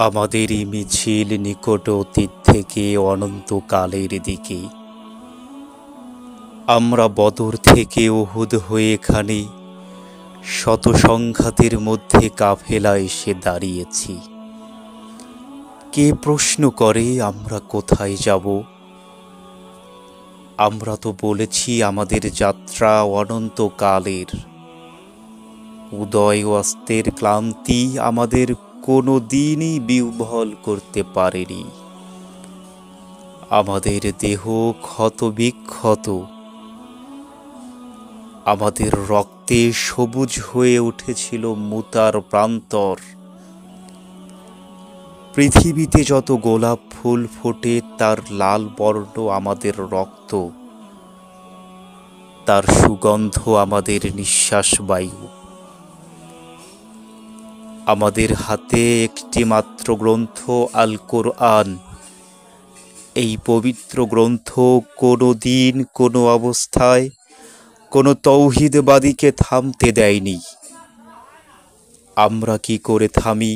আমাদেরই মিছিল নিকট অতীত থেকে অনন্তকালের দিকে। আমরা বদর থেকে উহুদ হয়ে এখানে শত সংঘাতের মধ্যে কাফেলা এসে দাঁড়িয়েছি। কে প্রশ্ন করে আমরা কোথায় যাব? আমরা তো বলেছি আমাদের যাত্রা অনন্তকালের। উদয় ও অস্তের ক্লান্তি আমাদের কোনো দিনই বিহ্বল করতে পারেনি। আমাদের দেহ ক্ষত বিক্ষত, আমাদের রক্তে সবুজ হয়ে উঠেছিল মুতার প্রান্তর। পৃথিবীতে যত গোলাপ ফুল ফোটে তার লাল বর্ণ আমাদের রক্ত, তার সুগন্ধ আমাদের নিঃশ্বাস বায়ু। আমাদের হাতে একটি মাত্র গ্রন্থ আল কোরআন। এই পবিত্র গ্রন্থ কোনো দিন কোনো অবস্থায় কোনো তৌহিদবাদীকে থামতে দেয়নি। আমরা কি করে থামি?